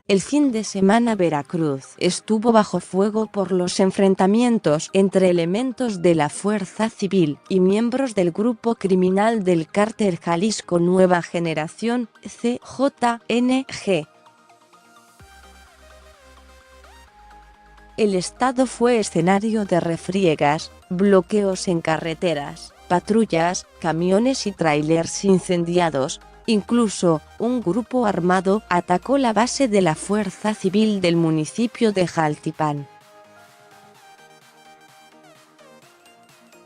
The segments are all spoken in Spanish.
El fin de semana Veracruz estuvo bajo fuego por los enfrentamientos entre elementos de la Fuerza Civil y miembros del grupo criminal del Cártel Jalisco Nueva Generación, CJNG. El estado fue escenario de refriegas, bloqueos en carreteras, patrullas, camiones y tráilers incendiados. Incluso, un grupo armado atacó la base de la Fuerza Civil del municipio de Jaltipan.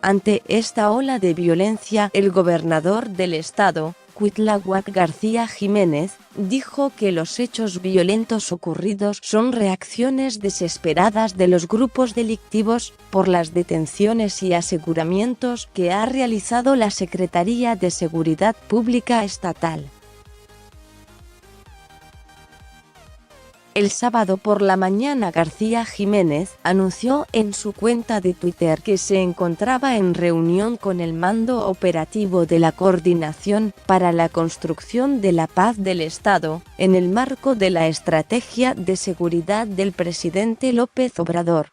Ante esta ola de violencia, el gobernador del estado, Cuitláhuac García Jiménez, dijo que los hechos violentos ocurridos son reacciones desesperadas de los grupos delictivos por las detenciones y aseguramientos que ha realizado la Secretaría de Seguridad Pública Estatal. El sábado por la mañana García Jiménez anunció en su cuenta de Twitter que se encontraba en reunión con el mando operativo de la Coordinación para la Construcción de la Paz del Estado, en el marco de la estrategia de seguridad del presidente López Obrador.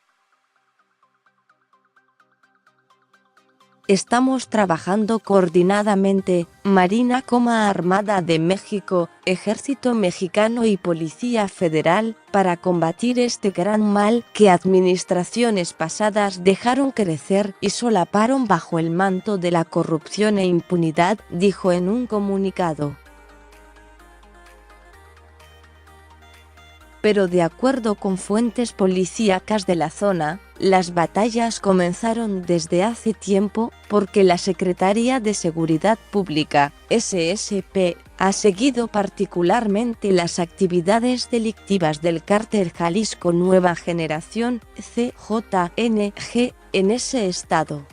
Estamos trabajando coordinadamente, Marina Armada de México, Ejército Mexicano y Policía Federal, para combatir este gran mal que administraciones pasadas dejaron crecer y solaparon bajo el manto de la corrupción e impunidad, dijo en un comunicado. Pero de acuerdo con fuentes policíacas de la zona, las batallas comenzaron desde hace tiempo, porque la Secretaría de Seguridad Pública, SSP, ha seguido particularmente las actividades delictivas del Cártel Jalisco Nueva Generación, CJNG, en ese estado.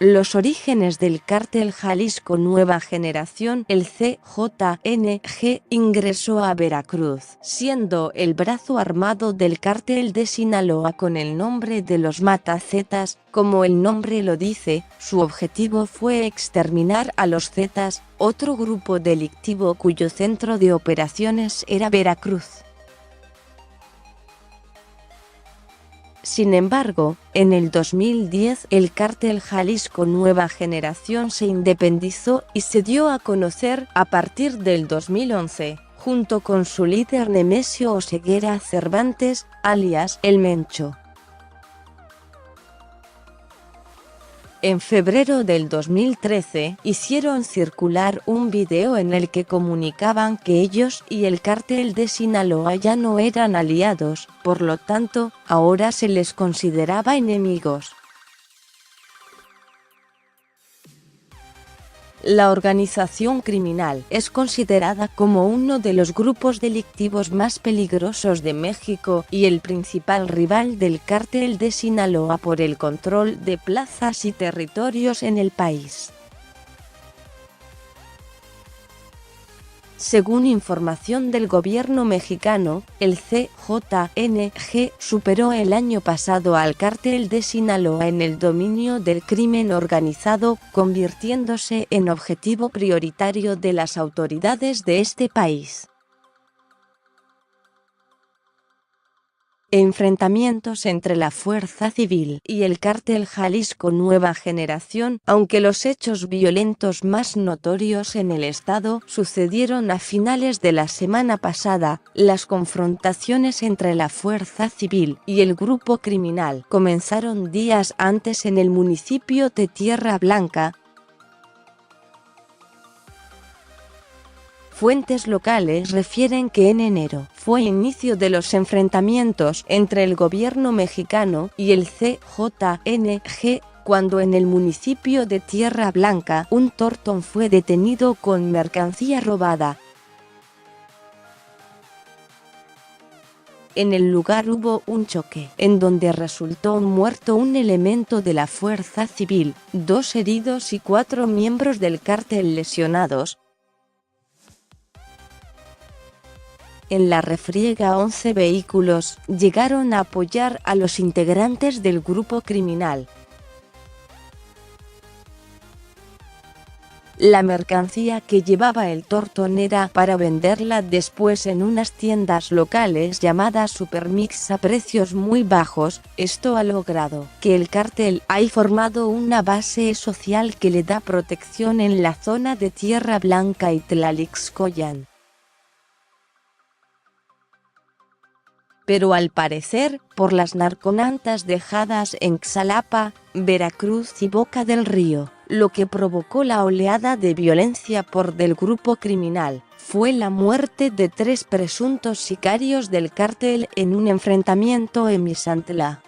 Los orígenes del Cártel Jalisco Nueva Generación, el CJNG, ingresó a Veracruz, siendo el brazo armado del Cártel de Sinaloa con el nombre de los Matazetas. Como el nombre lo dice, su objetivo fue exterminar a los Zetas, otro grupo delictivo cuyo centro de operaciones era Veracruz. Sin embargo, en el 2010 el Cártel Jalisco Nueva Generación se independizó y se dio a conocer a partir del 2011, junto con su líder Nemesio Oseguera Cervantes, alias El Mencho. En febrero del 2013, hicieron circular un video en el que comunicaban que ellos y el Cártel de Sinaloa ya no eran aliados, por lo tanto, ahora se les consideraba enemigos. La organización criminal es considerada como uno de los grupos delictivos más peligrosos de México y el principal rival del Cártel de Sinaloa por el control de plazas y territorios en el país. Según información del gobierno mexicano, el CJNG superó el año pasado al Cártel de Sinaloa en el dominio del crimen organizado, convirtiéndose en objetivo prioritario de las autoridades de este país. Enfrentamientos entre la Fuerza Civil y el Cártel Jalisco Nueva Generación, aunque los hechos violentos más notorios en el estado sucedieron a finales de la semana pasada. Las confrontaciones entre la Fuerza Civil y el grupo criminal comenzaron días antes en el municipio de Tierra Blanca. Fuentes locales refieren que en enero fue inicio de los enfrentamientos entre el gobierno mexicano y el CJNG, cuando en el municipio de Tierra Blanca un tortón fue detenido con mercancía robada. En el lugar hubo un choque, en donde resultó muerto un elemento de la Fuerza Civil, 2 heridos y 4 miembros del cártel lesionados. En la refriega 11 vehículos llegaron a apoyar a los integrantes del grupo criminal. la mercancía que llevaba el Tortón era para venderla después en unas tiendas locales llamadas Supermix a precios muy bajos. Esto ha logrado que el cártel haya formado una base social que le da protección en la zona de Tierra Blanca y Tlalixcoyan. Pero al parecer, por las narconantas dejadas en Xalapa, Veracruz y Boca del Río, lo que provocó la oleada de violencia del grupo criminal, fue la muerte de 3 presuntos sicarios del cártel en un enfrentamiento en Misantla.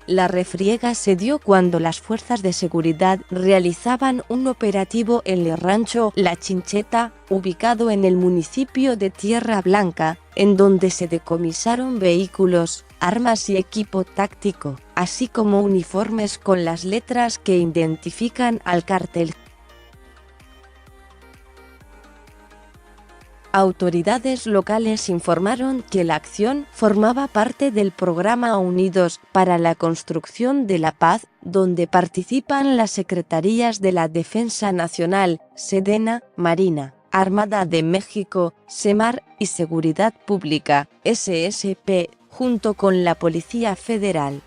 La refriega se dio cuando las fuerzas de seguridad realizaban un operativo en el rancho La Chincheta, ubicado en el municipio de Tierra Blanca, en donde se decomisaron vehículos, armas y equipo táctico, así como uniformes con las letras que identifican al cártel. Autoridades locales informaron que la acción formaba parte del programa Unidos para la Construcción de la Paz, donde participan las Secretarías de la Defensa Nacional, Sedena, Marina, Armada de México, SEMAR y Seguridad Pública, SSP, junto con la Policía Federal.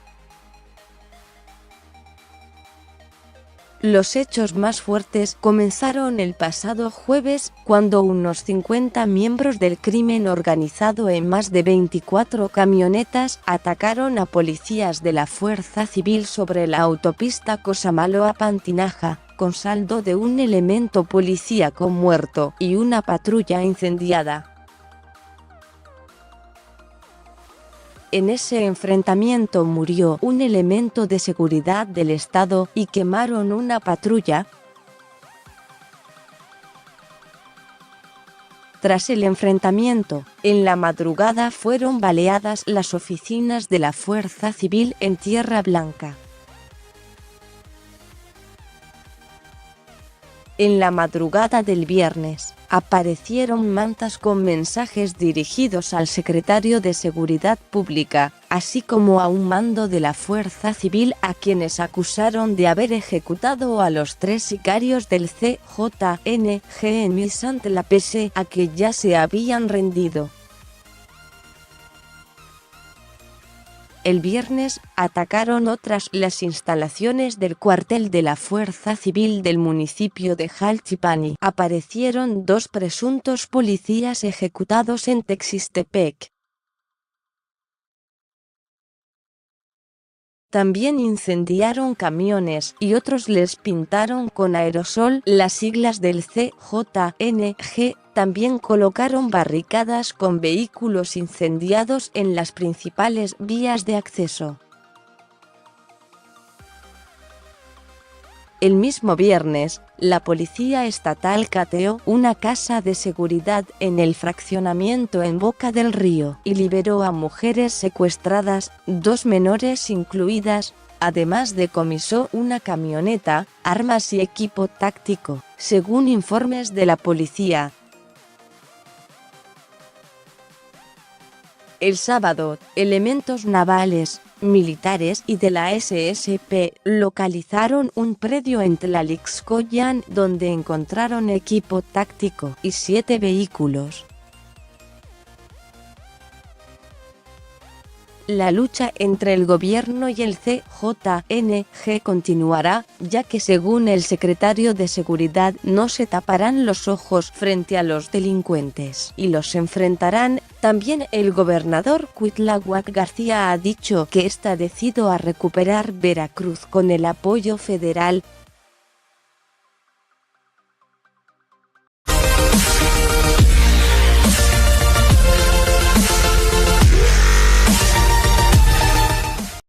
Los hechos más fuertes comenzaron el pasado jueves, cuando unos 50 miembros del crimen organizado en más de 24 camionetas atacaron a policías de la Fuerza Civil sobre la autopista Cosamaloapan-Tinaja, con saldo de un elemento policíaco muerto y una patrulla incendiada. En ese enfrentamiento murió un elemento de seguridad del Estado y quemaron una patrulla. Tras el enfrentamiento, en la madrugada fueron baleadas las oficinas de la Fuerza Civil en Tierra Blanca. En la madrugada del viernes, aparecieron mantas con mensajes dirigidos al secretario de Seguridad Pública, así como a un mando de la Fuerza Civil, a quienes acusaron de haber ejecutado a los 3 sicarios del CJNG en Misantla pese a que ya se habían rendido. El viernes, atacaron las instalaciones del cuartel de la Fuerza Civil del municipio de Jalchipani. Aparecieron 2 presuntos policías ejecutados en Texistepec. También incendiaron camiones y otros les pintaron con aerosol las siglas del CJNG. También colocaron barricadas con vehículos incendiados en las principales vías de acceso. El mismo viernes, la policía estatal cateó una casa de seguridad en el fraccionamiento en Boca del Río y liberó a mujeres secuestradas, 2 menores incluidas. Además decomisó una camioneta, armas y equipo táctico, según informes de la policía. El sábado, elementos navales, militares y de la SSP localizaron un predio en Tlalixcoyan donde encontraron equipo táctico y 7 vehículos. La lucha entre el gobierno y el CJNG continuará, ya que según el secretario de Seguridad no se taparán los ojos frente a los delincuentes y los enfrentarán. También el gobernador Cuitláhuac García ha dicho que está decidido a recuperar Veracruz con el apoyo federal.